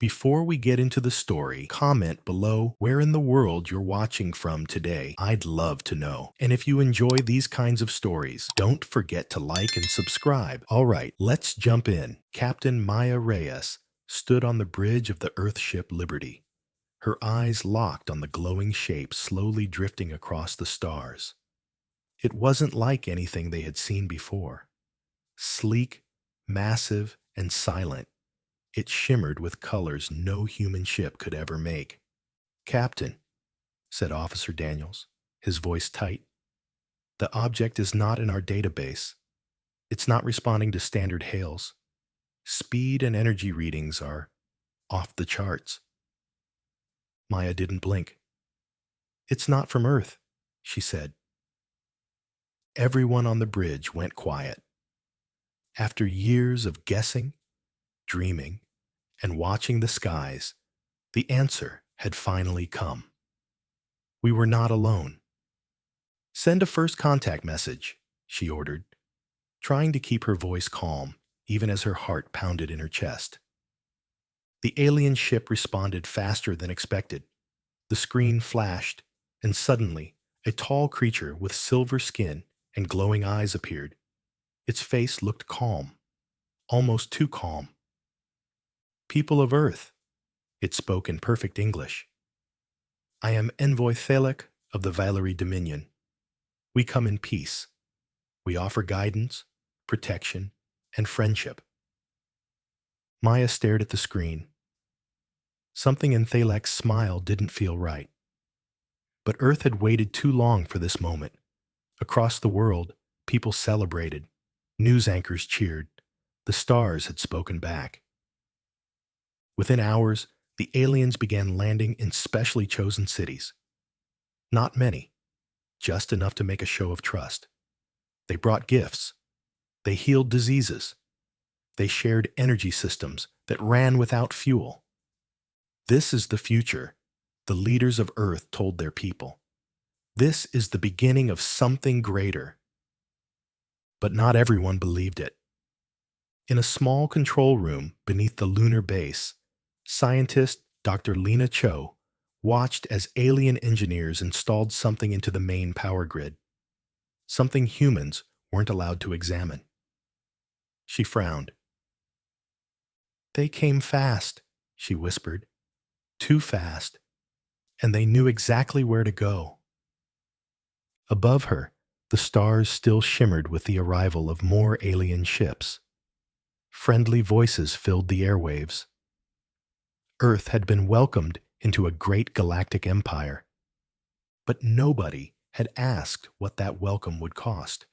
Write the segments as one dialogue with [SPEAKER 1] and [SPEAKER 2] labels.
[SPEAKER 1] Before we get into the story, comment below where in the world you're watching from today. I'd love to know. And if you enjoy these kinds of stories, don't forget to like and subscribe. All right, let's jump in. Captain Maya Reyes stood on the bridge of the Earthship Liberty, her eyes locked on the glowing shape slowly drifting across the stars. It wasn't like anything they had seen before. Sleek, massive, and silent, it shimmered with colors no human ship could ever make. "Captain," said Officer Daniels, his voice tight, "the object is not in our database. It's not responding to standard hails. Speed and energy readings are off the charts." Maya didn't blink. "It's not from Earth," she said. Everyone on the bridge went quiet. After years of guessing, dreaming, and watching the skies, the answer had finally come. We were not alone. "Send a first contact message," she ordered, trying to keep her voice calm even as her heart pounded in her chest. The alien ship responded faster than expected. The screen flashed, and suddenly a tall creature with silver skin and glowing eyes appeared. Its face looked calm, almost too calm. "People of Earth," it spoke in perfect English. "I am Envoy Thalek of the Valerie Dominion. We come in peace. We offer guidance, protection, and friendship." Maya stared at the screen. Something in Thalek's smile didn't feel right. But Earth had waited too long for this moment. Across the world, people celebrated. News anchors cheered. The stars had spoken back. Within hours, the aliens began landing in specially chosen cities. Not many, just enough to make a show of trust. They brought gifts. They healed diseases. They shared energy systems that ran without fuel. "This is the future," the leaders of Earth told their people. "This is the beginning of something greater." But not everyone believed it. In a small control room beneath the lunar base, scientist Dr. Lena Cho watched as alien engineers installed something into the main power grid, something humans weren't allowed to examine. She frowned. "They came fast," she whispered. "Too fast. And they knew exactly where to go." Above her, the stars still shimmered with the arrival of more alien ships. Friendly voices filled the airwaves. Earth had been welcomed into a great galactic empire. But nobody had asked what that welcome would cost.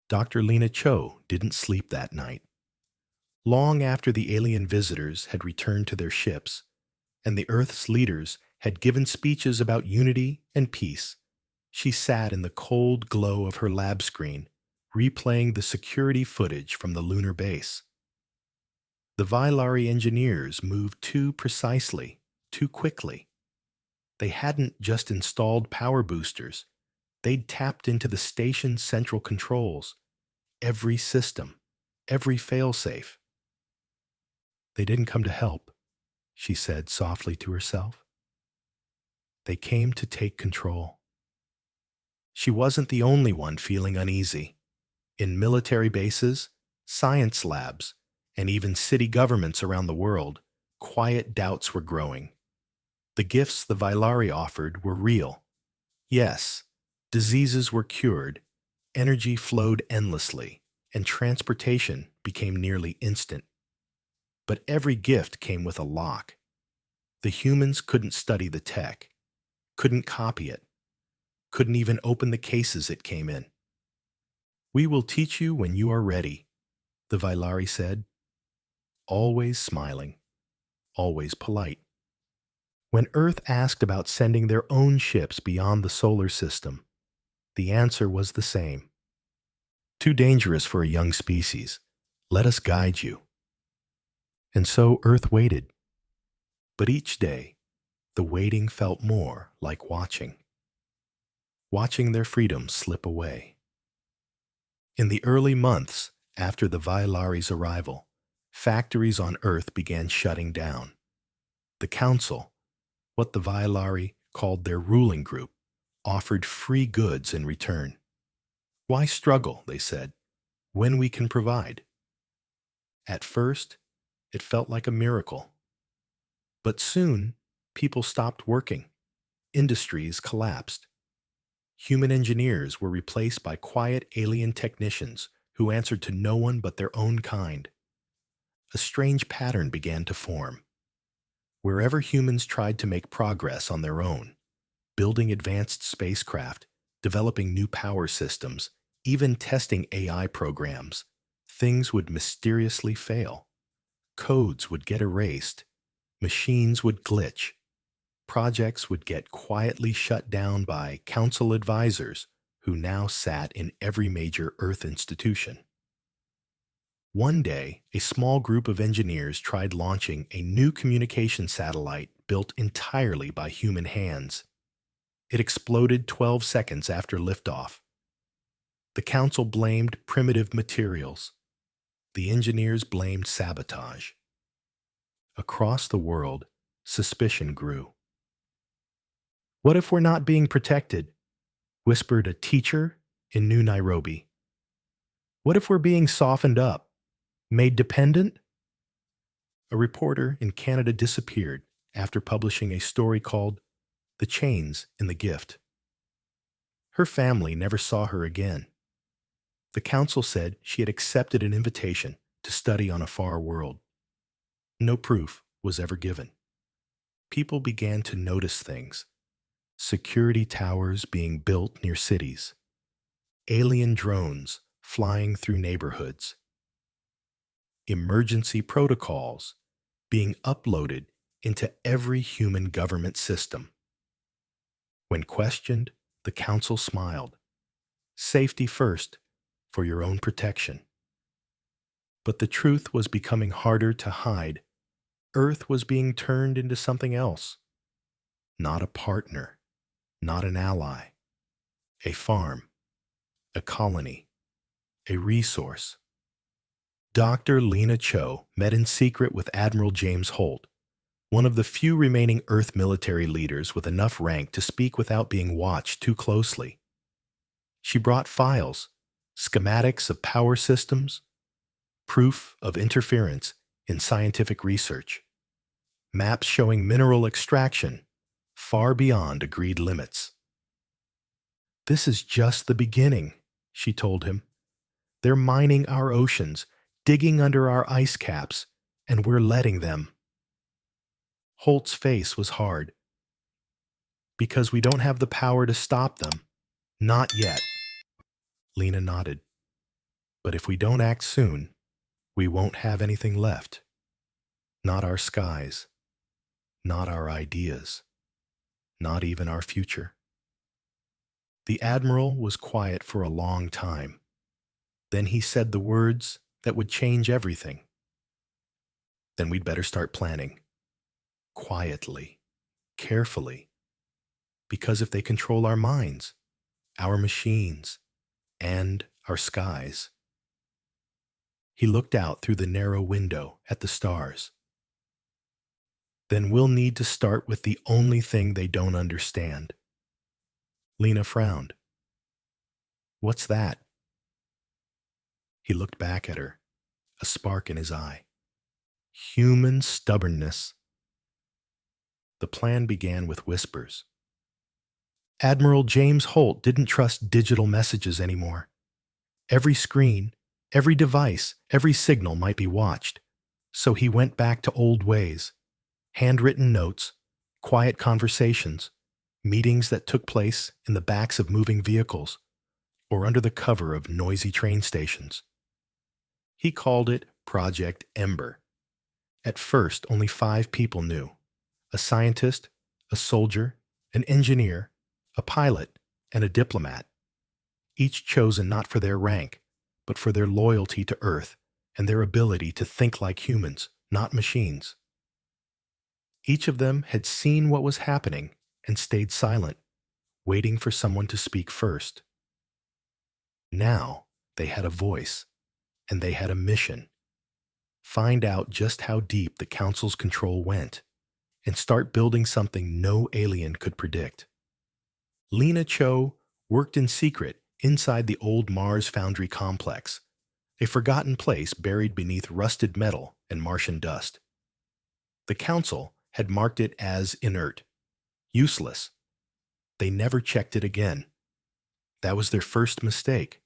[SPEAKER 1] Dr. Lena Cho didn't sleep that night. Long after the alien visitors had returned to their ships, and the Earth's leaders had given speeches about unity and peace, she sat in the cold glow of her lab screen, replaying the security footage from the lunar base. The Vylari engineers moved too precisely, too quickly. They hadn't just installed power boosters. They'd tapped into the station's central controls, every system, every failsafe. "They didn't come to help," she said softly to herself. "They came to take control." She wasn't the only one feeling uneasy. In military bases, science labs, and even city governments around the world, quiet doubts were growing. The gifts the Vylari offered were real. Yes, diseases were cured, energy flowed endlessly, and transportation became nearly instant. But every gift came with a lock. The humans couldn't study the tech, couldn't copy it, couldn't even open the cases it came in. "We will teach you when you are ready," the Vylari said, always smiling, always polite. When Earth asked about sending their own ships beyond the solar system, the answer was the same. "Too dangerous for a young species. Let us guide you." And so Earth waited. But each day, the waiting felt more like watching their freedom slip away. In the early months after the Vylari's arrival, Factories on Earth began shutting down. The Council, what the Vailari called their ruling group, offered free goods in return. Why struggle, they said, when we can provide? At first, it felt like a miracle. But soon, people stopped working. Industries collapsed. Human engineers were replaced by quiet alien technicians who answered to no one but their own kind. A strange pattern began to form. Wherever humans tried to make progress on their own, building advanced spacecraft, developing new power systems, even testing AI programs, things would mysteriously fail. Codes would get erased, machines would glitch, projects would get quietly shut down by council advisors who now sat in every major Earth institution. One day, a small group of engineers tried launching a new communication satellite built entirely by human hands. It exploded 12 seconds after liftoff. The council blamed primitive materials. The engineers blamed sabotage. Across the world, suspicion grew. "What if we're not being protected?" whispered a teacher in New Nairobi. "What if we're being softened up? Made dependent?" A reporter in Canada disappeared after publishing a story called "The Chains in the Gift." Her family never saw her again. The council said she had accepted an invitation to study on a far world. No proof was ever given. People began to notice things. Security towers being built near cities. Alien drones flying through neighborhoods. Emergency protocols being uploaded into every human government system. When questioned, the council smiled. Safety first, for your own protection. But the truth was becoming harder to hide. Earth was being turned into something else. Not a partner, not an ally. A farm, a colony, a resource. Dr. Lena Cho met in secret with Admiral James Holt, one of the few remaining Earth military leaders with enough rank to speak without being watched too closely. She brought files, schematics of power systems, proof of interference in scientific research, maps showing mineral extraction far beyond agreed limits. "This is just the beginning," she told him. "They're mining our oceans, digging under our ice caps, and we're letting them." Holt's face was hard. "Because we don't have the power to stop them. Not yet." Lena nodded. "But if we don't act soon, we won't have anything left. Not our skies. Not our ideas. Not even our future." The Admiral was quiet for a long time. Then he said the words that would change everything. "Then we'd better start planning. Quietly. Carefully. Because if they control our minds, our machines, and our skies." He looked out through the narrow window at the stars. "Then we'll need to start with the only thing they don't understand." Lena frowned. "What's that?" He looked back at her, a spark in his eye. "Human stubbornness." The plan began with whispers. Admiral James Holt didn't trust digital messages anymore. Every screen, every device, every signal might be watched. So he went back to old ways. Handwritten notes, quiet conversations, meetings that took place in the backs of moving vehicles or under the cover of noisy train stations. He called it Project Ember. At first, only 5 people knew: a scientist, a soldier, an engineer, a pilot, and a diplomat, each chosen not for their rank, but for their loyalty to Earth and their ability to think like humans, not machines. Each of them had seen what was happening and stayed silent, waiting for someone to speak first. Now they had a voice, and they had a mission. find out just how deep the Council's control went, and start building something no alien could predict. Lena Cho worked in secret inside the old Mars Foundry complex, a forgotten place buried beneath rusted metal and Martian dust. The Council had marked it as inert, useless. They never checked it again. That was their first mistake.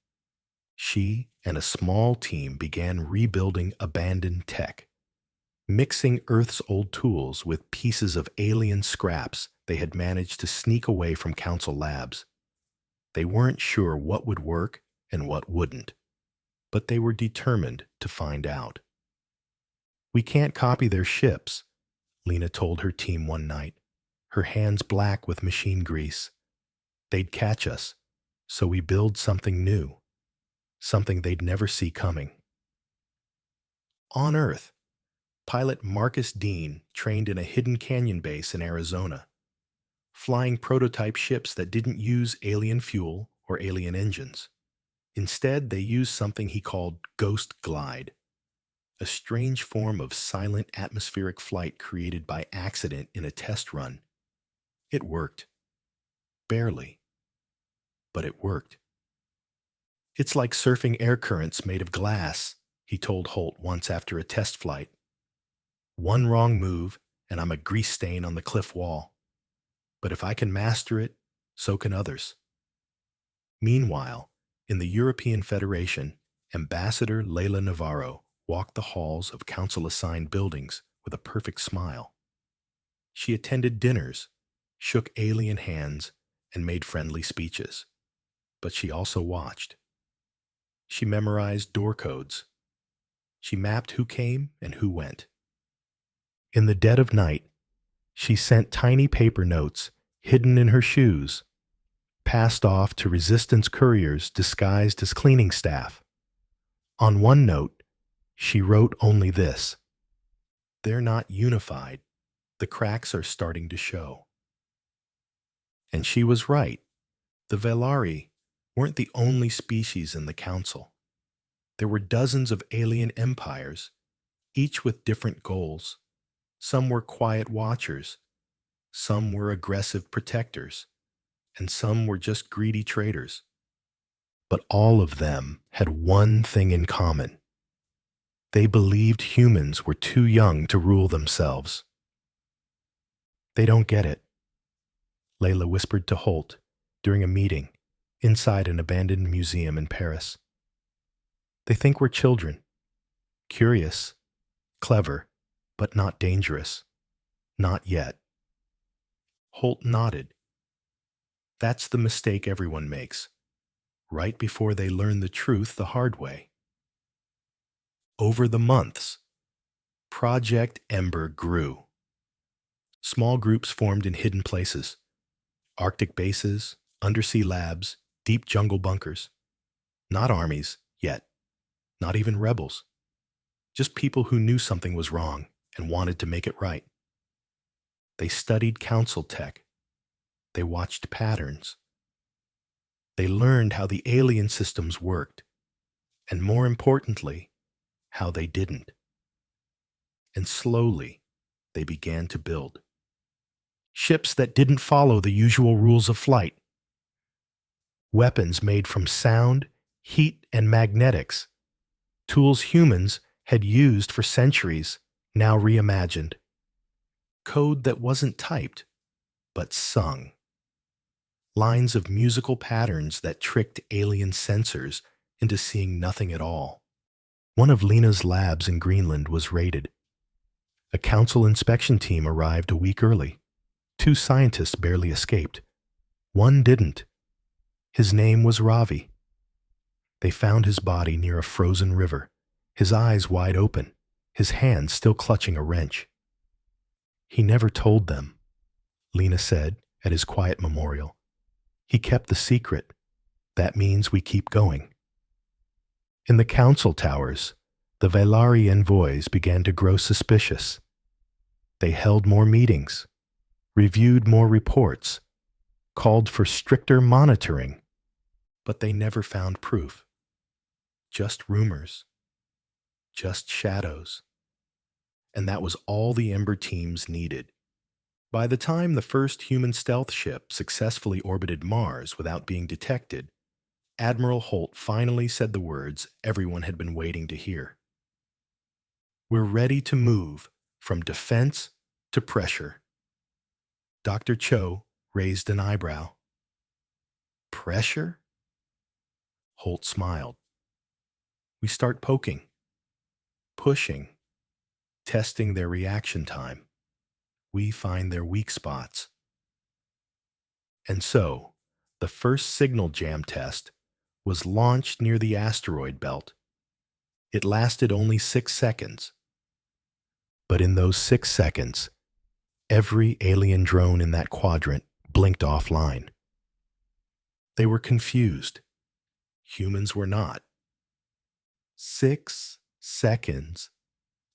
[SPEAKER 1] She and a small team began rebuilding abandoned tech, mixing Earth's old tools with pieces of alien scraps they had managed to sneak away from Council labs. They weren't sure what would work and what wouldn't, but they were determined to find out. "We can't copy their ships," Lena told her team one night, her hands black with machine grease. "They'd catch us, so we build something new, something they'd never see coming." On Earth, pilot Marcus Dean trained in a hidden canyon base in Arizona, flying prototype ships that didn't use alien fuel or alien engines. Instead, they used something he called Ghost Glide, a strange form of silent atmospheric flight created by accident in a test run. It worked. Barely. But it worked. "It's like surfing air currents made of glass," he told Holt once after a test flight. "One wrong move, and I'm a grease stain on the cliff wall. But if I can master it, so can others." Meanwhile, in the European Federation, Ambassador Leila Navarro walked the halls of Council-assigned buildings with a perfect smile. She attended dinners, shook alien hands, and made friendly speeches. But she also watched. She memorized door codes. She mapped who came and who went. In the dead of night, she sent tiny paper notes hidden in her shoes, passed off to resistance couriers disguised as cleaning staff. On one note, she wrote only this: "They're not unified. The cracks are starting to show." And she was right. The Velari weren't the only species in the Council. There were dozens of alien empires, each with different goals. Some were quiet watchers, some were aggressive protectors, and some were just greedy traders. But all of them had one thing in common. They believed humans were too young to rule themselves. "They don't get it," Layla whispered to Holt during a meeting inside an abandoned museum in Paris. "They think we're children, curious, clever, but not dangerous. Not yet." Holt nodded. "That's the mistake everyone makes, right before they learn the truth the hard way." Over the months, Project Ember grew. Small groups formed in hidden places: Arctic bases, undersea labs, deep jungle bunkers. Not armies, yet. Not even rebels. Just people who knew something was wrong and wanted to make it right. They studied council tech. They watched patterns. They learned how the alien systems worked, and more importantly, how they didn't. And slowly, they began to build ships that didn't follow the usual rules of flight. Weapons made from sound, heat, and magnetics. Tools humans had used for centuries, now reimagined. Code that wasn't typed, but sung. Lines of musical patterns that tricked alien sensors into seeing nothing at all. One of Lena's labs in Greenland was raided. A council inspection team arrived a week early. 2 scientists barely escaped. One didn't. His name was Ravi. They found his body near a frozen river, his eyes wide open, his hands still clutching a wrench. "He never told them," Lena said at his quiet memorial. "He kept the secret. That means we keep going." In the council towers, the Velari envoys began to grow suspicious. They held more meetings, reviewed more reports, called for stricter monitoring, but they never found proof. Just rumors. Just shadows. and that was all the Ember teams needed. By the time the first human stealth ship successfully orbited Mars without being detected, Admiral Holt finally said the words everyone had been waiting to hear. "We're ready to move from defense to pressure." Dr. Cho raised an eyebrow. "Pressure?" Holt smiled. "We start poking, pushing, testing their reaction time. We find their weak spots." And so, the first signal jam test was launched near the asteroid belt. It lasted only 6 seconds. But in those 6 seconds, every alien drone in that quadrant blinked offline. They were confused. Humans were not. 6 seconds,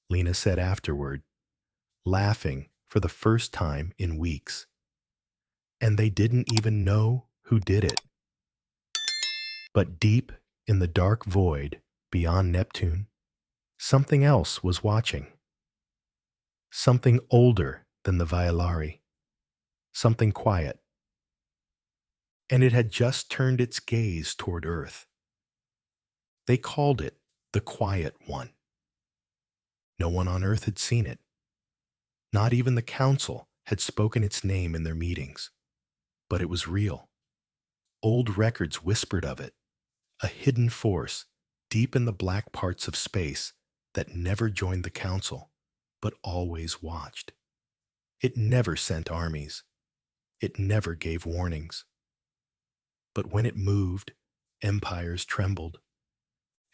[SPEAKER 1] Lena said afterward, laughing for the first time in weeks. And they didn't even know who did it. But deep in the dark void beyond Neptune, something else was watching. Something older than the Violari. Something quiet. And it had just turned its gaze toward Earth. They called it the Quiet One. No one on Earth had seen it. Not even the Council had spoken its name in their meetings. But it was real. Old records whispered of it, a hidden force deep in the black parts of space that never joined the Council, but always watched. It never sent armies. It never gave warnings. But when it moved, empires trembled.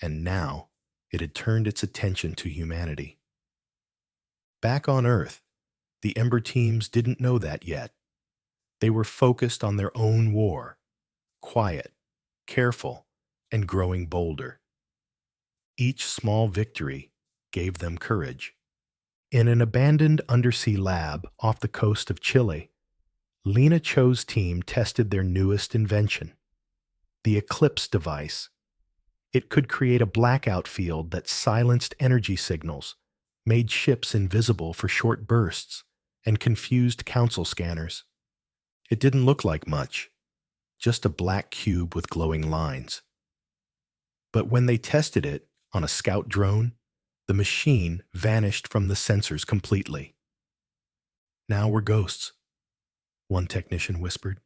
[SPEAKER 1] And now it had turned its attention to humanity. Back on Earth, the Ember teams didn't know that yet. They were focused on their own war, quiet, careful, and growing bolder. Each small victory gave them courage. In an abandoned undersea lab off the coast of Chile, Lena Cho's team tested their newest invention, the Eclipse device. It could create a blackout field that silenced energy signals, made ships invisible for short bursts, and confused Council scanners. It didn't look like much, just a black cube with glowing lines. But when they tested it on a scout drone, the machine vanished from the sensors completely. "Now we're ghosts," one technician whispered.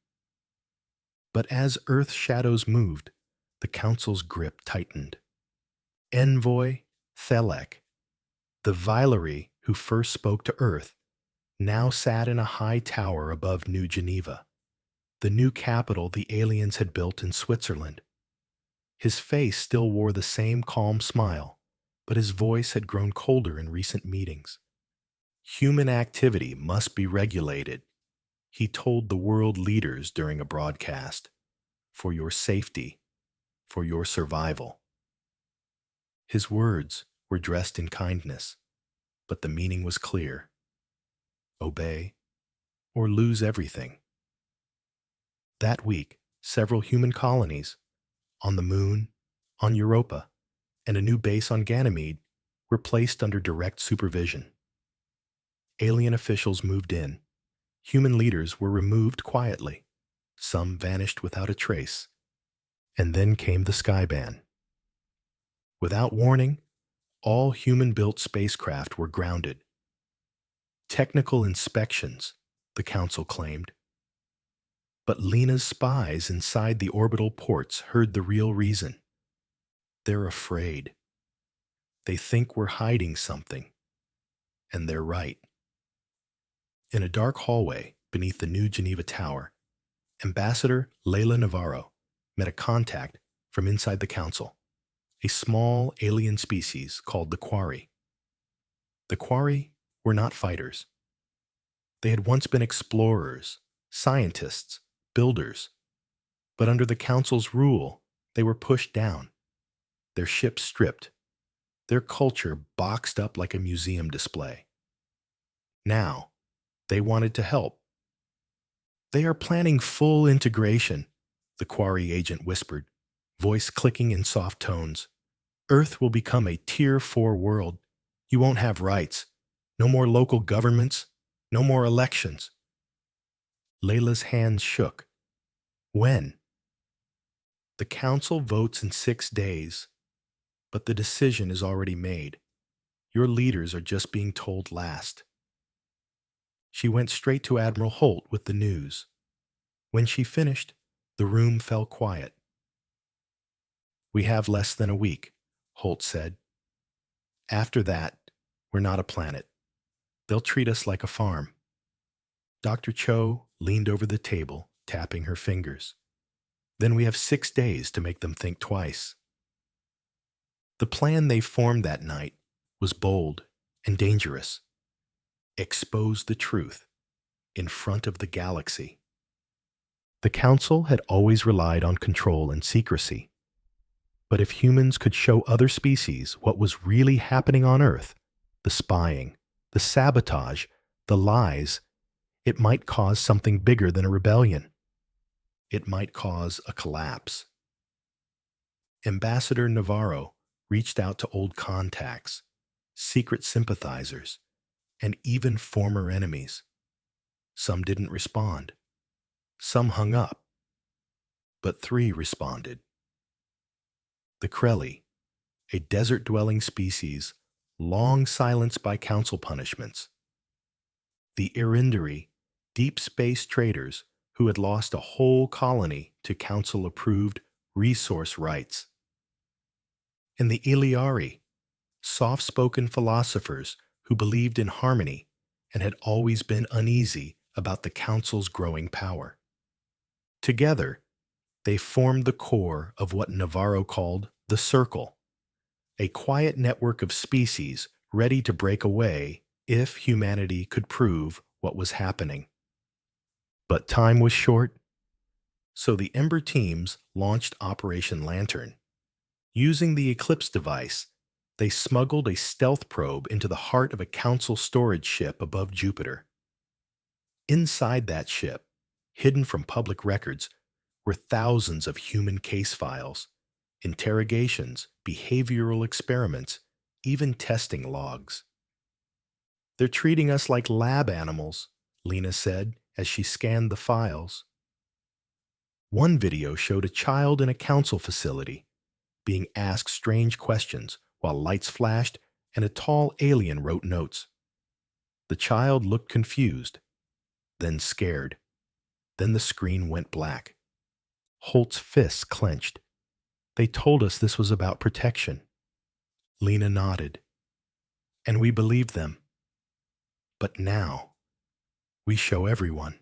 [SPEAKER 1] But as Earth's shadows moved, the Council's grip tightened. Envoy Thelek, the Violari who first spoke to Earth, now sat in a high tower above New Geneva, the new capital the aliens had built in Switzerland. His face still wore the same calm smile, but his voice had grown colder in recent meetings. "Human activity must be regulated," he told the world leaders during a broadcast, "for your safety, for your survival." His words were dressed in kindness, but the meaning was clear. Obey or lose everything. That week, several human colonies, on the Moon, on Europa, and a new base on Ganymede, were placed under direct supervision. Alien officials moved in. Human leaders were removed quietly. Some vanished without a trace. And then came the Skyban. Without warning, all human-built spacecraft were grounded. Technical inspections, the Council claimed. But Lena's spies inside the orbital ports heard the real reason. They're afraid. They think we're hiding something. And they're right. In a dark hallway beneath the New Geneva Tower, Ambassador Leila Navarro met a contact from inside the Council, a small alien species called the Quarry. The Quarry were not fighters. They had once been explorers, scientists, builders, but under the Council's rule, they were pushed down, their ships stripped, their culture boxed up like a museum display. Now, they wanted to help. "They are planning full integration," the Quarry agent whispered, voice clicking in soft tones. "Earth will become a Tier 4 world. You won't have rights. No more local governments. No more elections. Layla's hands shook. When? The council votes in 6 days, but the decision is already made. Your leaders are just being told last. She went straight to Admiral Holt with the news. When she finished, the room fell quiet. We have less than a week, Holt said. After that, we're not a planet. They'll treat us like a farm. Dr. Cho leaned over the table, tapping her fingers. Then we have 6 days to make them think twice. The plan they formed that night was bold and dangerous. Expose the truth in front of the galaxy. The Council had always relied on control and secrecy. But if humans could show other species what was really happening on Earth, the spying, the sabotage, the lies, it might cause something bigger than a rebellion. It might cause a collapse. Ambassador Navarro reached out to old contacts, secret sympathizers, and even former enemies. Some didn't respond. Some hung up. But 3 responded. The Krelly, a desert-dwelling species long silenced by council punishments. The Irindari, deep space traders who had lost a whole colony to council-approved resource rights. And the Iliari, soft-spoken philosophers who believed in harmony and had always been uneasy about the council's growing power. Together, they formed the core of what Navarro called the Circle, a quiet network of species ready to break away if humanity could prove what was happening. But time was short, so the Ember teams launched Operation Lantern. Using the Eclipse device, they smuggled a stealth probe into the heart of a council storage ship above Jupiter. Inside that ship, hidden from public records, were thousands of human case files, interrogations, behavioral experiments, even testing logs. They're treating us like lab animals, Lena said as she scanned the files. One video showed a child in a council facility being asked strange questions while lights flashed and a tall alien wrote notes. The child looked confused, then scared. Then the screen went black. Holt's fists clenched. They told us this was about protection. Lena nodded. And we believed them. But now, we show everyone.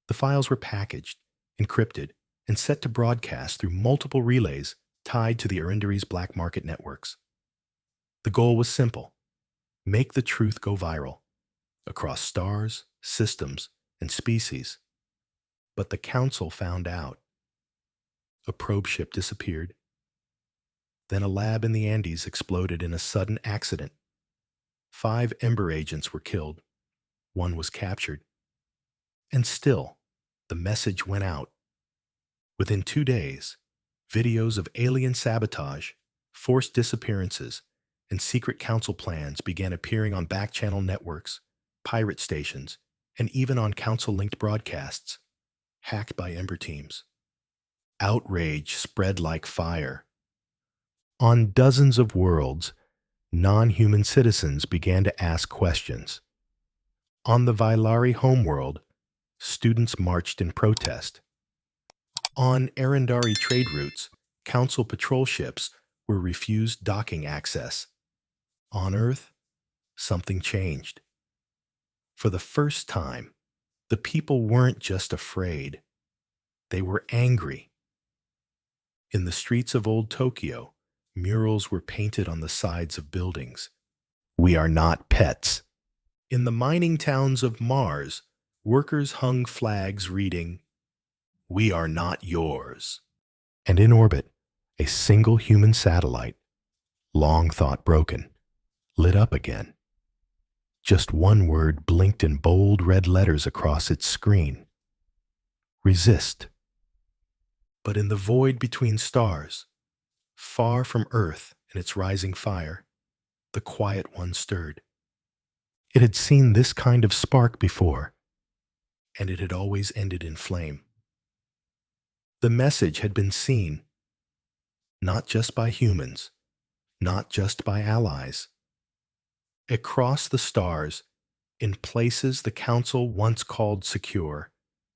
[SPEAKER 1] The files were packaged, encrypted, and set to broadcast through multiple relays tied to the Arindari's black market networks. The goal was simple: make the truth go viral, across stars, systems, and species. But the Council found out. A probe ship disappeared. Then a lab in the Andes exploded in a sudden accident. 5 Ember agents were killed. 1 was captured. And still, the message went out. Within 2 days, videos of alien sabotage, forced disappearances, and secret council plans began appearing on back-channel networks, pirate stations, and even on council-linked broadcasts, hacked by Ember teams. Outrage spread like fire. On dozens of worlds, non-human citizens began to ask questions. On the Vailari homeworld, students marched in protest. On Arindari trade routes, council patrol ships were refused docking access. On Earth, something changed. For the first time, the people weren't just afraid. They were angry. In the streets of old Tokyo, murals were painted on the sides of buildings. We are not pets. In the mining towns of Mars, workers hung flags reading, "We are not yours." And in orbit, a single human satellite, long thought broken, lit up again. Just one word blinked in bold red letters across its screen: resist. But in the void between stars, far from Earth and its rising fire, the quiet one stirred. It had seen this kind of spark before, and it had always ended in flame. The message had been seen, not just by humans, not just by allies. Across the stars, in places the Council once called secure,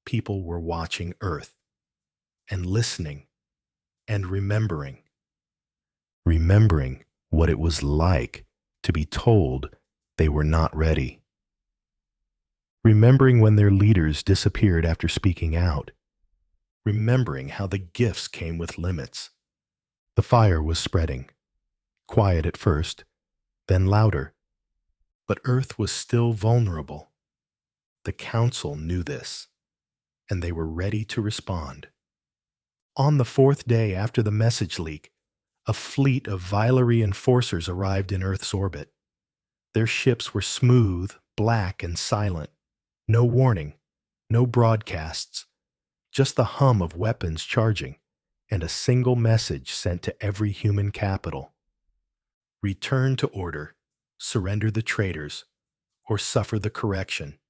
[SPEAKER 1] people were watching Earth and listening and remembering what it was like to be told they were not ready, remembering when their leaders disappeared after speaking out, remembering how the gifts came with limits. The fire was spreading, quiet at first, then louder, but Earth was still vulnerable. The Council knew this, and they were ready to respond. On the fourth day after the message leak, a fleet of Vilary enforcers arrived in Earth's orbit. Their ships were smooth, black, and silent. No warning, no broadcasts, just the hum of weapons charging, and a single message sent to every human capital. Return to order, surrender the traitors, or suffer the correction.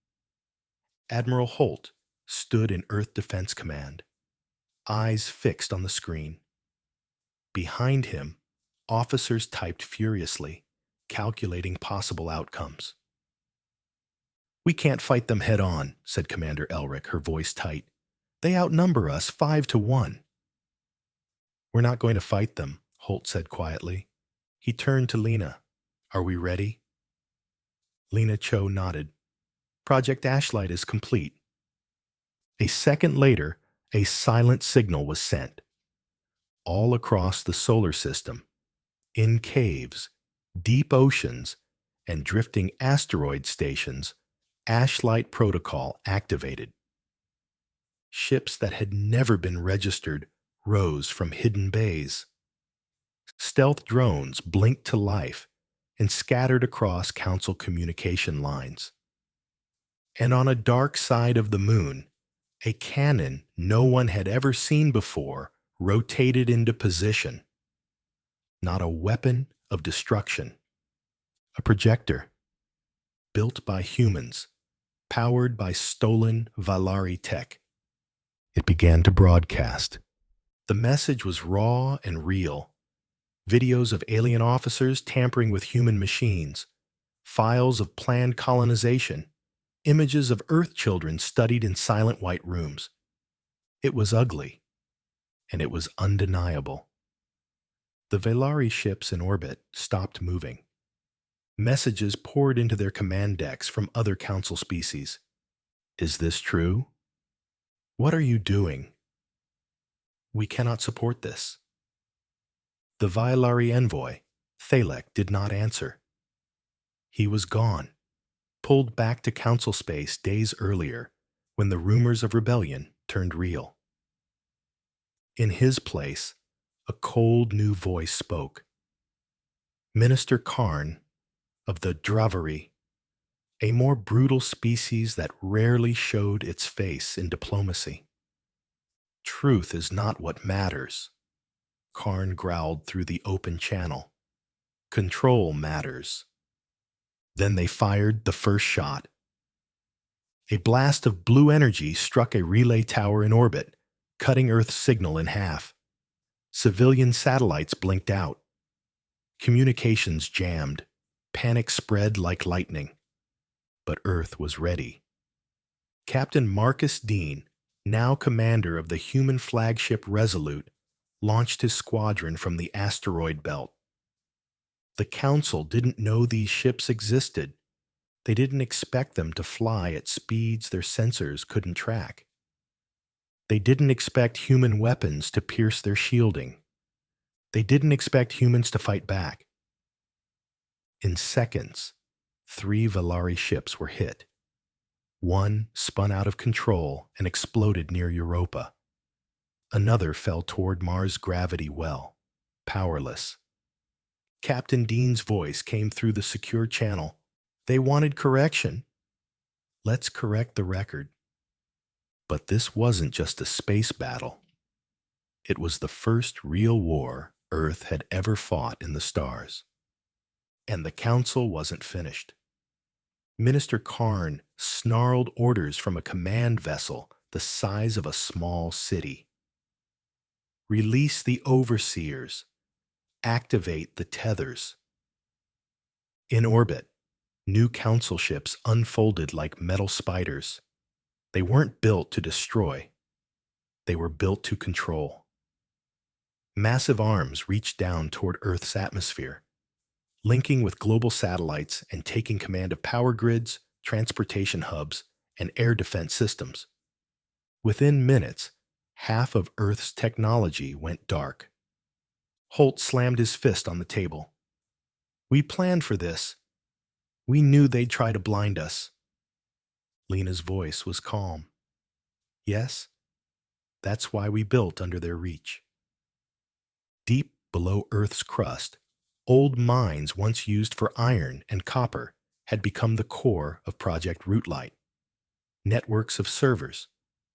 [SPEAKER 1] Admiral Holt stood in Earth Defense Command, eyes fixed on the screen. Behind him, officers typed furiously, calculating possible outcomes. "We can't fight them head on," said Commander Elric, her voice tight. "They outnumber us 5-1. "We're not going to fight them," Holt said quietly. He turned to Lena. "Are we ready?" Lena Cho nodded. "Project Ashlight is complete." A second later, a silent signal was sent. All across the solar system, in caves, deep oceans, and drifting asteroid stations, Ashlight Protocol activated. Ships that had never been registered rose from hidden bays. Stealth drones blinked to life and scattered across Council communication lines. And on a dark side of the moon, a cannon no one had ever seen before rotated into position. Not a weapon of destruction. A projector, built by humans, powered by stolen Vilary tech. It began to broadcast. The message was raw and real. Videos of alien officers tampering with human machines, files of planned colonization, images of Earth children studied in silent white rooms. It was ugly, and it was undeniable. The Vilary ships in orbit stopped moving. Messages poured into their command decks from other Council species. "Is this true? What are you doing? We cannot support this." The Vilary envoy, Thalek, did not answer. He was gone, pulled back to Council space days earlier when the rumors of rebellion turned real. In his place, a cold new voice spoke. Minister Karn of the Dravari, a more brutal species that rarely showed its face in diplomacy. "Truth is not what matters," Karn growled through the open channel. "Control matters." Then they fired the first shot. A blast of blue energy struck a relay tower in orbit, cutting Earth's signal in half. Civilian satellites blinked out. Communications jammed. Panic spread like lightning. But Earth was ready. Captain Marcus Dean, now commander of the human flagship Resolute, launched his squadron from the asteroid belt. The Council didn't know these ships existed. They didn't expect them to fly at speeds their sensors couldn't track. They didn't expect human weapons to pierce their shielding. They didn't expect humans to fight back. In seconds, 3 Vilary ships were hit. One spun out of control and exploded near Europa. Another fell toward Mars' gravity well, powerless. Captain Dean's voice came through the secure channel. "They wanted correction. Let's correct the record." But this wasn't just a space battle. It was the first real war Earth had ever fought in the stars. And the Council wasn't finished. Minister Karn snarled orders from a command vessel the size of a small city. Release the overseers. Activate the tethers. In orbit, new council ships unfolded like metal spiders. They weren't built to destroy. They were built to control. Massive arms reached down toward Earth's atmosphere, linking with global satellites and taking command of power grids, transportation hubs, and air defense systems. Within minutes, half of Earth's technology went dark. Holt slammed his fist on the table. We planned for this. We knew they'd try to blind us. Lena's voice was calm. Yes, that's why we built under their reach. Deep below Earth's crust, old mines once used for iron and copper had become the core of Project Rootlight. Networks of servers,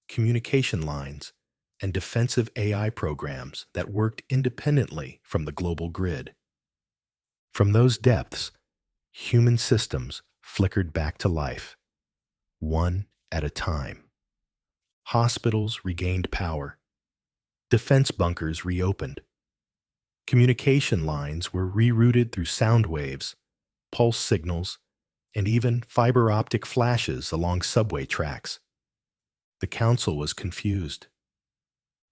[SPEAKER 1] communication lines, and defensive AI programs that worked independently from the global grid. From those depths, human systems flickered back to life, one at a time. Hospitals regained power. Defense bunkers reopened. Communication lines were rerouted through sound waves, pulse signals, and even fiber optic flashes along subway tracks. The council was confused.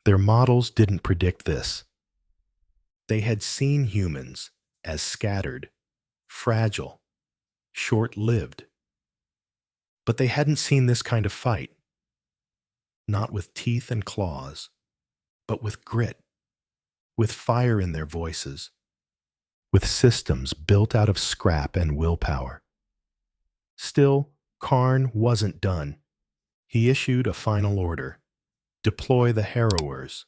[SPEAKER 1] Their models didn't predict this. They had seen humans as scattered, fragile, short-lived. But they hadn't seen this kind of fight. Not with teeth and claws, but with grit, with fire in their voices, with systems built out of scrap and willpower. Still, Karn wasn't done. He issued a final order: deploy the Harrowers.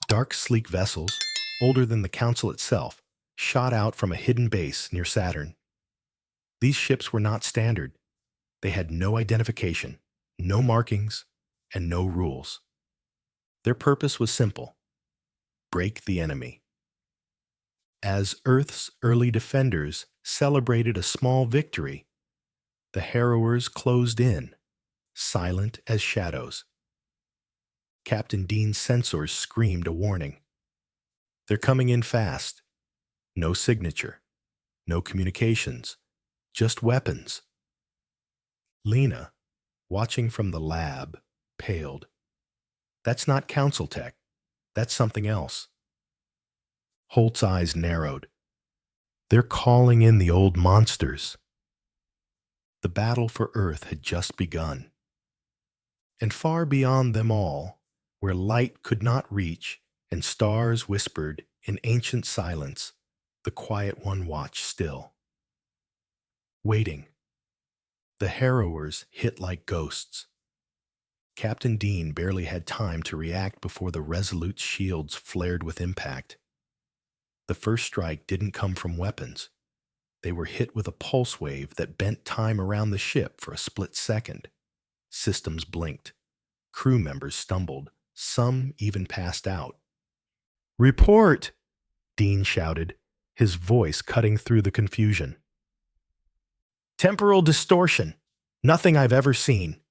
[SPEAKER 1] Dark, sleek vessels, older than the Council itself, shot out from a hidden base near Saturn. These ships were not standard. They had no identification, no markings, and no rules. Their purpose was simple: break the enemy. As Earth's early defenders celebrated a small victory, the Harrowers closed in, silent as shadows. Captain Dean's sensors screamed a warning. They're coming in fast. No signature, no communications, just weapons. Lena, watching from the lab, paled. That's not Council tech. That's something else. Holt's eyes narrowed. They're calling in the old monsters. The battle for Earth had just begun. And far beyond them all, where light could not reach and stars whispered in ancient silence, the Quiet One watched still. Waiting. The Harrowers hit like ghosts. Captain Dean barely had time to react before the Resolute's shields flared with impact. The first strike didn't come from weapons. They were hit with a pulse wave that bent time around the ship for a split second. Systems blinked. Crew members stumbled. Some even passed out. "Report!" Dean shouted, his voice cutting through the confusion. "Temporal distortion. Nothing I've ever seen,"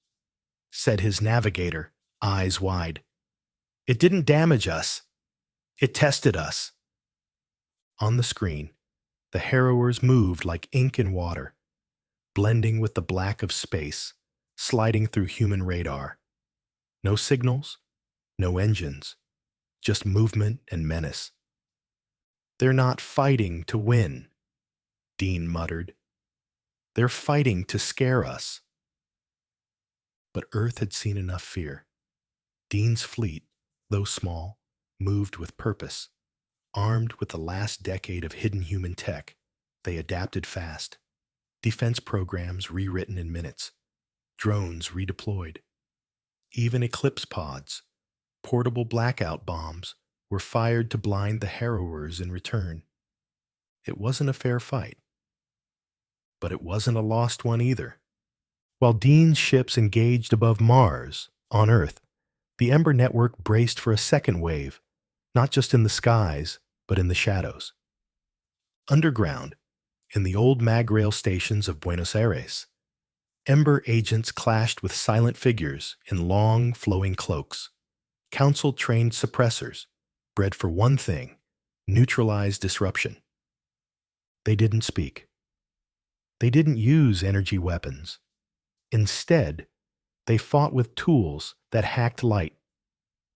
[SPEAKER 1] said his navigator, eyes wide. "It didn't damage us. It tested us." On the screen, the Harrowers moved like ink in water, blending with the black of space, sliding through human radar. No signals, no engines, just movement and menace. "They're not fighting to win," Dean muttered. "They're fighting to scare us." But Earth had seen enough fear. Dean's fleet, though small, moved with purpose. Armed with the last decade of hidden human tech, they adapted fast. Defense programs rewritten in minutes. Drones redeployed. Even Eclipse pods, portable blackout bombs, were fired to blind the Harrowers in return. It wasn't a fair fight. But it wasn't a lost one either. While Dean's ships engaged above Mars, on Earth, the Ember Network braced for a second wave, not just in the skies, but in the shadows. Underground, in the old mag rail stations of Buenos Aires, Ember agents clashed with silent figures in long, flowing cloaks. Council-trained suppressors, bred for one thing: neutralize disruption. They didn't speak. They didn't use energy weapons. Instead, they fought with tools that hacked light,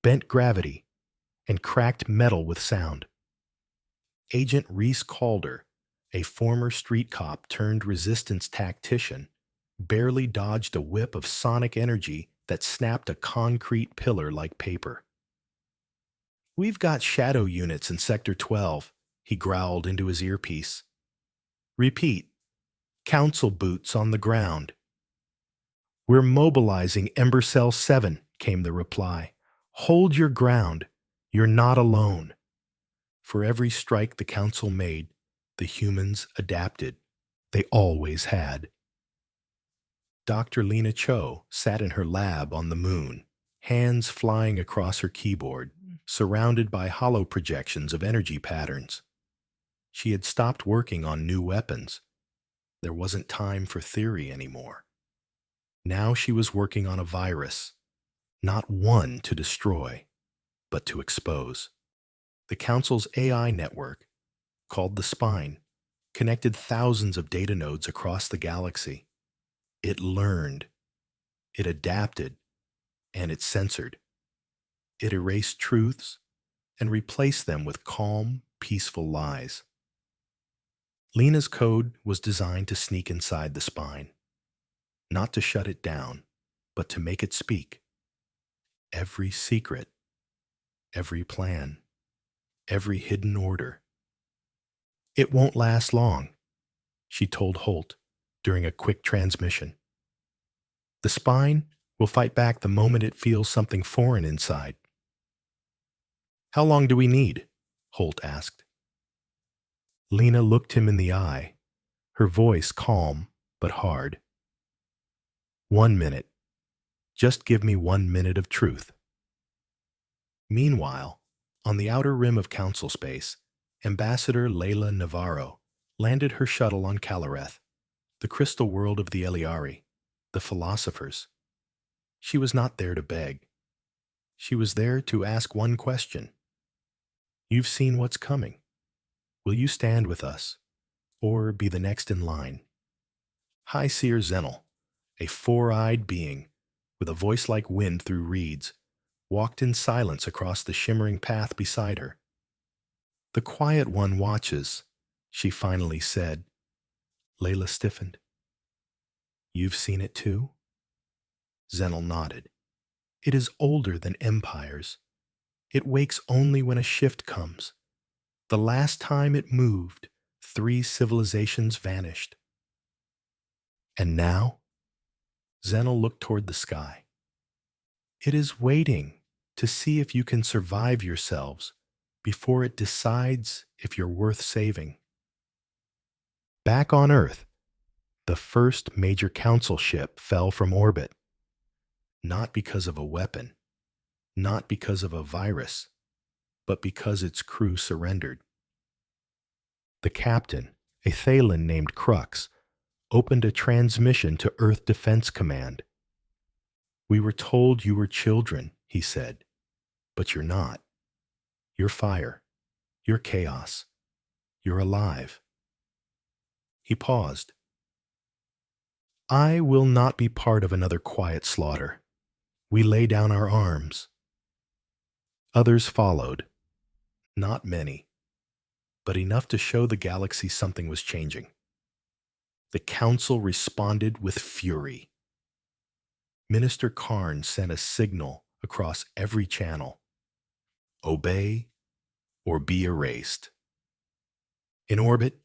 [SPEAKER 1] bent gravity, and cracked metal with sound. Agent Reese Calder, a former street cop turned resistance tactician, barely dodged a whip of sonic energy that snapped a concrete pillar like paper. "We've got shadow units in Sector 12, he growled into his earpiece. "Repeat, council boots on the ground." "We're mobilizing Ember Cell 7, came the reply. "Hold your ground. You're not alone." For every strike the council made, the humans adapted. They always had. Dr. Lena Cho sat in her lab on the moon, hands flying across her keyboard, surrounded by hollow projections of energy patterns. She had stopped working on new weapons. There wasn't time for theory anymore. Now she was working on a virus, not one to destroy, but to expose. The Council's AI network, called the Spine, connected thousands of data nodes across the galaxy. It learned, it adapted, and it censored. It erased truths and replaced them with calm, peaceful lies. Lena's code was designed to sneak inside the Spine, not to shut it down, but to make it speak. Every secret, every plan, every hidden order. "It won't last long," she told Holt during a quick transmission. "The Spine will fight back the moment it feels something foreign inside." "How long do we need?" Holt asked. Lena looked him in the eye, her voice calm but hard. 1 minute. Just give me 1 minute of truth." Meanwhile, on the outer rim of Council space, Ambassador Layla Navarro landed her shuttle on Calareth, the crystal world of the Eliari, the philosophers. She was not there to beg. She was there to ask one question. "You've seen what's coming. Will you stand with us, or be the next in line?" High Seer Zennel, a four-eyed being with a voice like wind through reeds, walked in silence across the shimmering path beside her. "The Quiet One watches," she finally said. Layla stiffened. "You've seen it too?" Zennel nodded. "It is older than empires. It wakes only when a shift comes. The last time it moved, 3 civilizations vanished." "And now?" Zennel looked toward the sky. "It is waiting to see if you can survive yourselves before it decides if you're worth saving." Back on Earth, the first major council ship fell from orbit. Not because of a weapon, not because of a virus, but because its crew surrendered. The captain, a Thalen named Crux, opened a transmission to Earth Defense Command. "We were told you were children," he said, "but you're not. You're fire. You're chaos. You're alive." He paused. "I will not be part of another quiet slaughter. We lay down our arms." Others followed. Not many, but enough to show the galaxy something was changing. The Council responded with fury. Minister Karn sent a signal across every channel: obey or be erased. In orbit,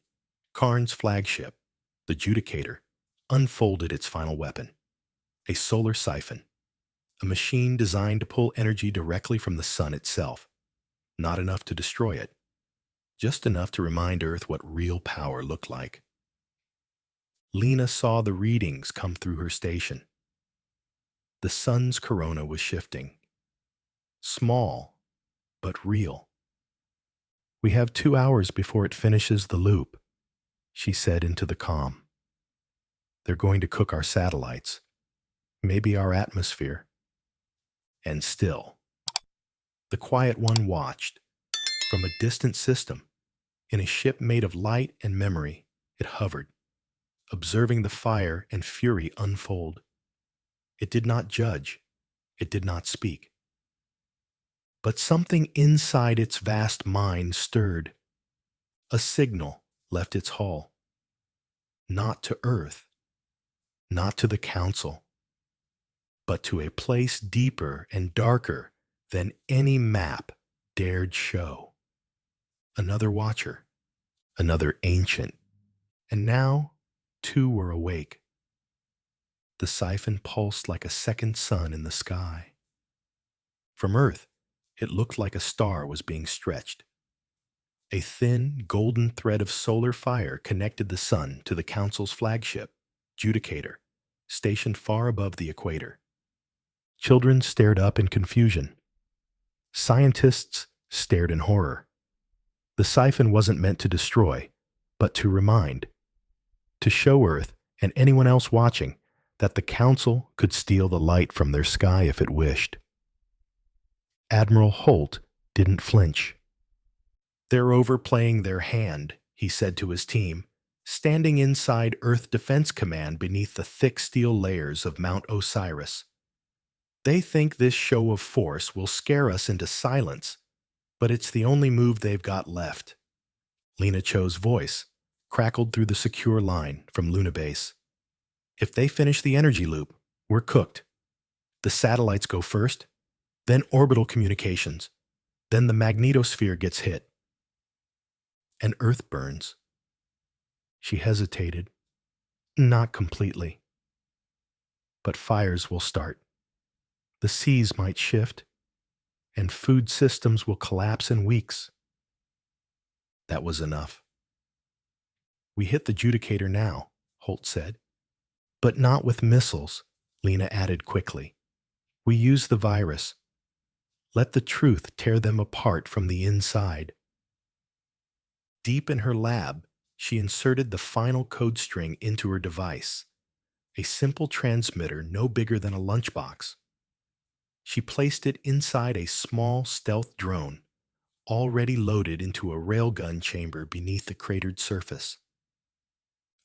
[SPEAKER 1] Karn's flagship, the Judicator, unfolded its final weapon, a solar siphon, a machine designed to pull energy directly from the sun itself. Not enough to destroy it, just enough to remind Earth what real power looked like. Lena saw the readings come through her station. The sun's corona was shifting. Small, but real. "We have 2 hours before it finishes the loop," she said into the comm. They're going to cook our satellites, maybe our atmosphere. And still, the Quiet One watched. From a distant system, in a ship made of light and memory, it hovered, observing the fire and fury unfold. It did not judge. It did not speak. But something inside its vast mind stirred. A signal left its hull. Not to Earth, not to the Council, but to a place deeper and darker than any map dared show. Another watcher, another ancient, and now two were awake. The siphon pulsed like a second sun in the sky. From Earth, it looked like a star was being stretched. A thin, golden thread of solar fire connected the sun to the Council's flagship, Judicator, stationed far above the equator. Children stared up in confusion. Scientists stared in horror. The siphon wasn't meant to destroy, but to remind, to show Earth and anyone else watching that the Council could steal the light from their sky if it wished. Admiral Holt didn't flinch. "They're overplaying their hand," he said to his team, standing inside Earth Defense Command beneath the thick steel layers of Mount Osiris. "They think this show of force will scare us into silence, but it's the only move they've got left." Lena Cho's voice crackled through the secure line from Luna Base. "If they finish the energy loop, we're cooked. The satellites go first, then orbital communications, then the magnetosphere gets hit. And Earth burns." She hesitated. "Not completely. But fires will start. The seas might shift, and food systems will collapse in weeks." That was enough. "We hit the Judicator now," Holt said. "But not with missiles," Lena added quickly. "We use the virus. Let the truth tear them apart from the inside." Deep in her lab, she inserted the final code string into her device, a simple transmitter no bigger than a lunchbox. She placed it inside a small stealth drone, already loaded into a railgun chamber beneath the cratered surface.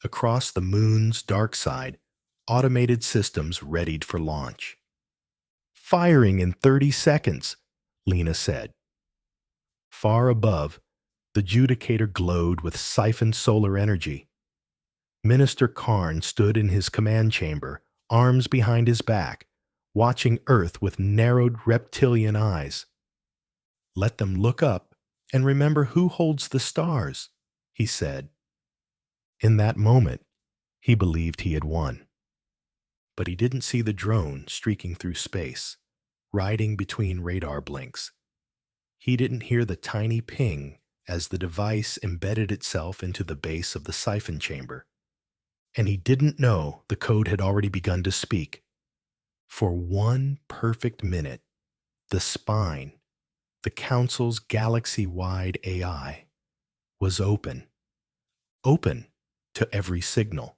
[SPEAKER 1] Across the moon's dark side, automated systems readied for launch. "Firing in 30 seconds, Lena said. Far above, the Judicator glowed with siphoned solar energy. Minister Karn stood in his command chamber, arms behind his back, watching Earth with narrowed reptilian eyes. "Let them look up and remember who holds the stars," he said. In that moment, he believed he had won. But he didn't see the drone streaking through space, riding between radar blinks. He didn't hear the tiny ping as the device embedded itself into the base of the siphon chamber. And he didn't know the code had already begun to speak. For 1 perfect minute, the spine, the Council's galaxy-wide AI, was open. Open to every signal,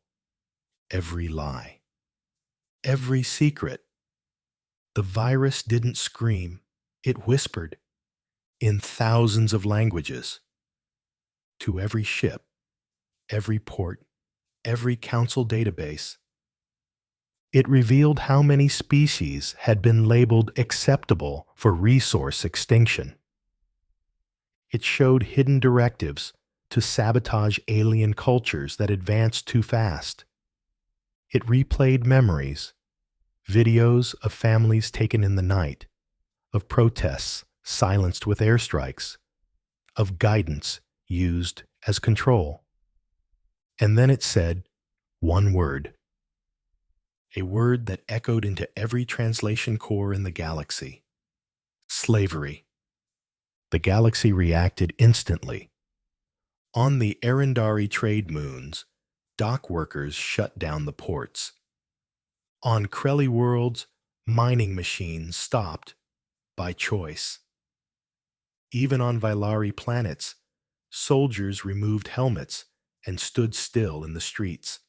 [SPEAKER 1] every lie, every secret. The virus didn't scream, it whispered, in thousands of languages. To every ship, every port, every Council database. It revealed how many species had been labeled acceptable for resource extinction. It showed hidden directives to sabotage alien cultures that advanced too fast. It replayed memories, videos of families taken in the night, of protests silenced with airstrikes, of guidance used as control. And then it said one word. A word that echoed into every translation core in the galaxy. Slavery. The galaxy reacted instantly. On the Arendari trade moons, dock workers shut down the ports. On Krelly worlds, mining machines stopped by choice. Even on Vylari planets, soldiers removed helmets and stood still in the streets.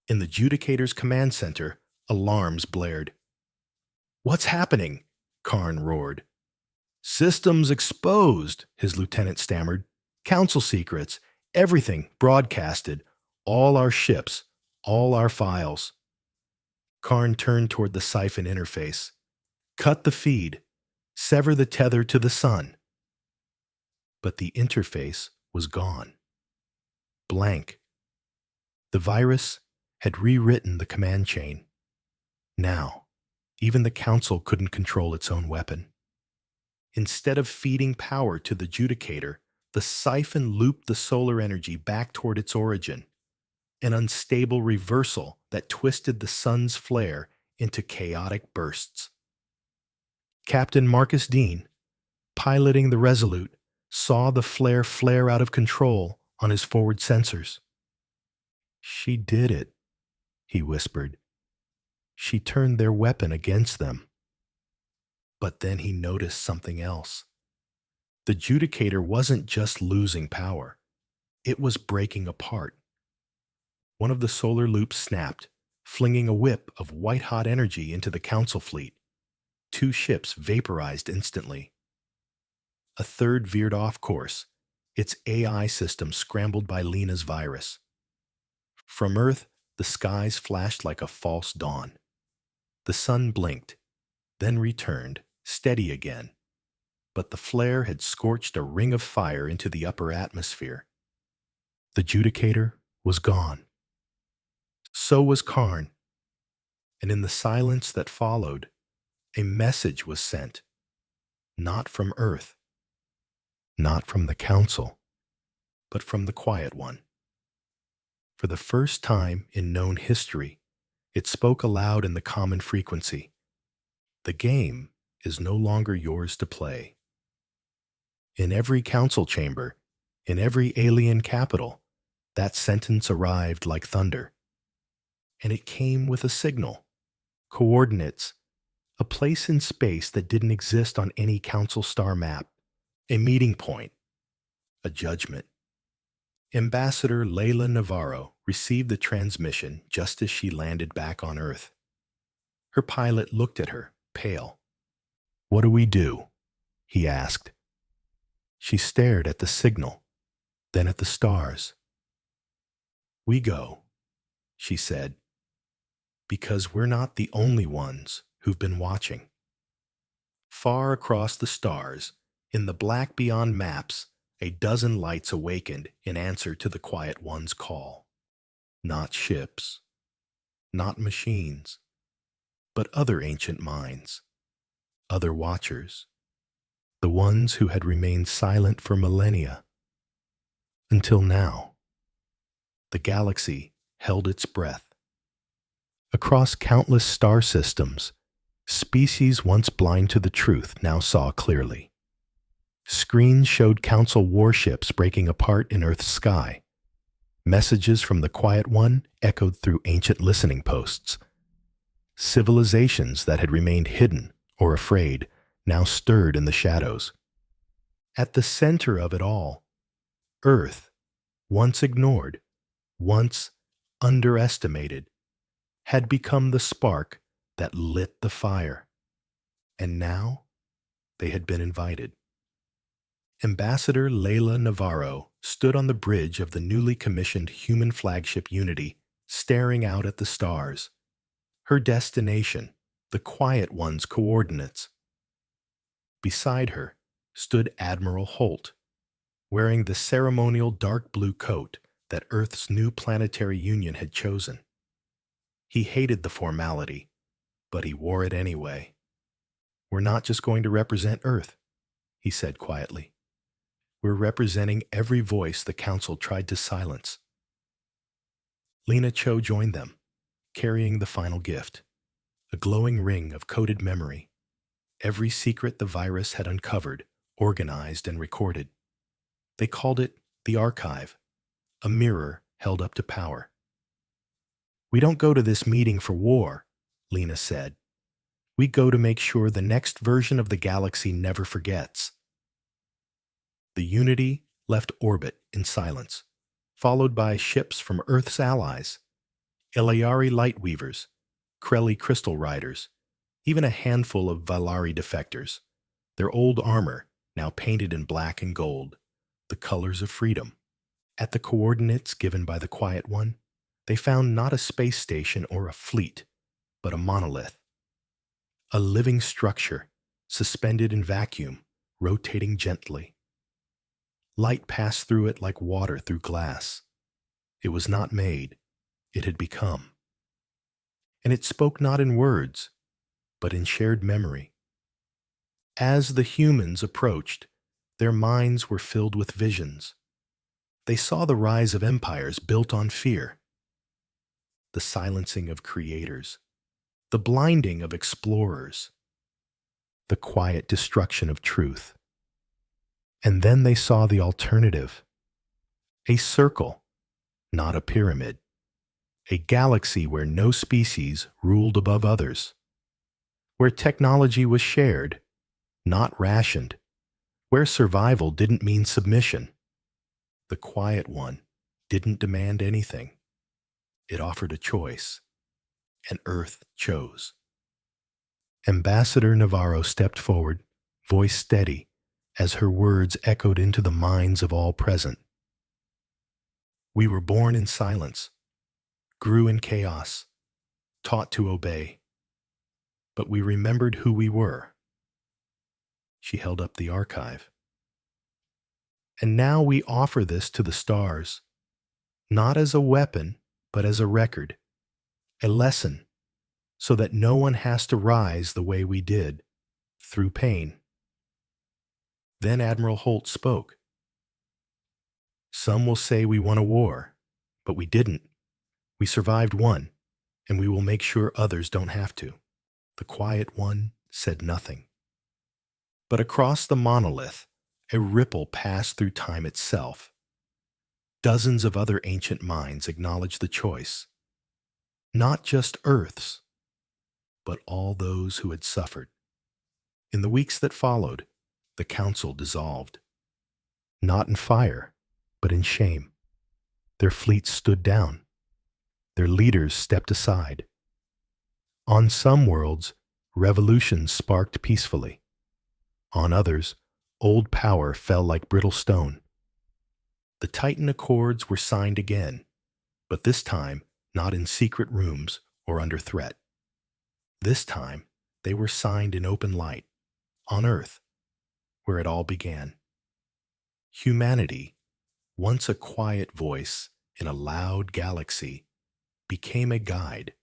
[SPEAKER 1] In the Judicator's command center, alarms blared. "What's happening?" Karn roared. "Systems exposed," his lieutenant stammered. "Council secrets, everything broadcasted, all our ships, all our files." Karn turned toward the siphon interface. "Cut the feed. Sever the tether to the sun." But the interface was gone. Blank. The virus had rewritten the command chain. Now, even the Council couldn't control its own weapon. Instead of feeding power to the Judicator, the siphon looped the solar energy back toward its origin, an unstable reversal that twisted the sun's flare into chaotic bursts. Captain Marcus Dean, piloting the Resolute, saw the flare out of control on his forward sensors. "She did it," he whispered. "She turned their weapon against them." But then he noticed something else. The Judicator wasn't just losing power. It was breaking apart. One of the solar loops snapped, flinging a whip of white-hot energy into the Council fleet. 2 ships vaporized instantly. A third veered off course, its AI system scrambled by Lena's virus. From Earth, the skies flashed like a false dawn. The sun blinked, then returned, steady again. But the flare had scorched a ring of fire into the upper atmosphere. The Judicator was gone. So was Karn. And in the silence that followed, a message was sent. Not from Earth. Not from the Council. But from the Quiet One. For the first time in known history, it spoke aloud in the common frequency. The game is no longer yours to play. In every council chamber, in every alien capital, that sentence arrived like thunder. And it came with a signal, coordinates, a place in space that didn't exist on any council star map, a meeting point, a judgment. Ambassador Layla Navarro received the transmission just as she landed back on Earth. Her pilot looked at her, pale. "What do we do?" he asked. She stared at the signal, then at the stars. "We go," she said, "because we're not the only ones who've been watching." Far across the stars, in the black beyond maps, a dozen lights awakened in answer to the Quiet One's call. Not ships, not machines, but other ancient minds, other watchers, the ones who had remained silent for millennia. Until now, the galaxy held its breath. Across countless star systems, species once blind to the truth now saw clearly. Screens showed Council warships breaking apart in Earth's sky. Messages from the Quiet One echoed through ancient listening posts. Civilizations that had remained hidden or afraid now stirred in the shadows. At the center of it all, Earth, once ignored, once underestimated, had become the spark that lit the fire. And now they had been invited. Ambassador Layla Navarro stood on the bridge of the newly commissioned human flagship Unity, staring out at the stars. Her destination, the Quiet One's coordinates. Beside her stood Admiral Holt, wearing the ceremonial dark blue coat that Earth's new planetary union had chosen. He hated the formality, but he wore it anyway. "We're not just going to represent Earth," he said quietly. "We're representing every voice the Council tried to silence." Lena Cho joined them, carrying the final gift, a glowing ring of coded memory. Every secret the virus had uncovered, organized, and recorded. They called it the Archive, a mirror held up to power. "We don't go to this meeting for war," Lena said. "We go to make sure the next version of the galaxy never forgets." The Unity left orbit in silence, followed by ships from Earth's allies. Elayari Lightweavers, Krelli Crystal Riders, even a handful of Valari defectors, their old armor now painted in black and gold, the colors of freedom. At the coordinates given by the Quiet One, they found not a space station or a fleet, but a monolith, a living structure suspended in vacuum, rotating gently. Light passed through it like water through glass. It was not made, it had become. And it spoke not in words, but in shared memory. As the humans approached, their minds were filled with visions. They saw the rise of empires built on fear, the silencing of creators, the blinding of explorers, the quiet destruction of truth. And then they saw the alternative, a circle, not a pyramid, a galaxy where no species ruled above others, where technology was shared, not rationed, where survival didn't mean submission. The Quiet One didn't demand anything. It offered a choice, and Earth chose. Ambassador Navarro stepped forward, voice steady, as her words echoed into the minds of all present. We were born in silence, grew in chaos, taught to obey. But we remembered who we were. She held up the archive. And now we offer this to the stars, not as a weapon, but as a record, a lesson, so that no one has to rise the way we did, through pain. Then Admiral Holt spoke. Some will say we won a war, but we didn't. We survived one, and we will make sure others don't have to. The Quiet One said nothing. But across the monolith, a ripple passed through time itself. Dozens of other ancient minds acknowledged the choice. Not just Earth's, but all those who had suffered. In the weeks that followed, the council dissolved. Not in fire, but in shame. Their fleets stood down. Their leaders stepped aside. On some worlds, revolutions sparked peacefully. On others, old power fell like brittle stone. The Titan Accords were signed again, but this time not in secret rooms or under threat. This time, they were signed in open light, on Earth, where it all began. Humanity, once a quiet voice in a loud galaxy, became a guide,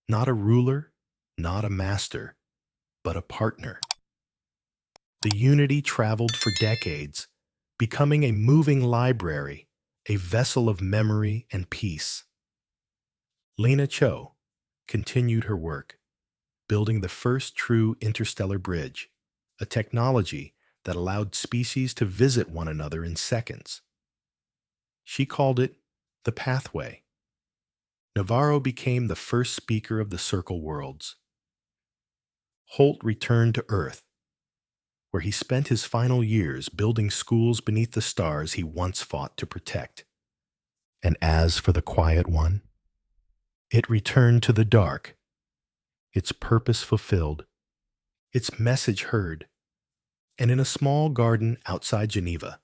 [SPEAKER 1] not a ruler, not a master, but a partner. The unity traveled for decades, becoming a moving library, a vessel of memory and peace. Lena Cho continued her work, building the first true interstellar bridge, a technology that allowed species to visit one another in seconds. She called it the Pathway. Navarro became the first speaker of the Circle Worlds. Holt returned to Earth, where he spent his final years building schools beneath the stars he once fought to protect. And as for the Quiet One, it returned to the dark, its purpose fulfilled, its message heard, and in a small garden outside Geneva,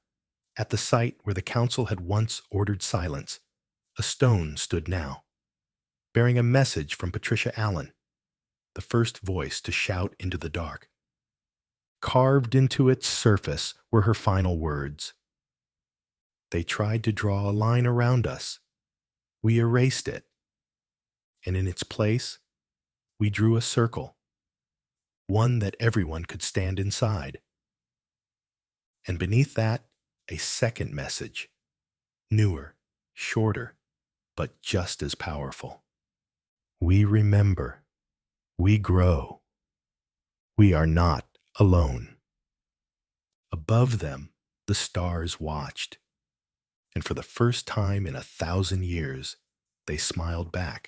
[SPEAKER 1] at the site where the council had once ordered silence, a stone stood now, bearing a message from Patricia Allen, the first voice to shout into the dark. Carved into its surface were her final words. They tried to draw a line around us. We erased it. And in its place, we drew a circle, one that everyone could stand inside. And beneath that, a second message, newer, shorter, but just as powerful. We remember. We grow. We are not alone. Above them, the stars watched, and for the first time in 1,000 years, they smiled back.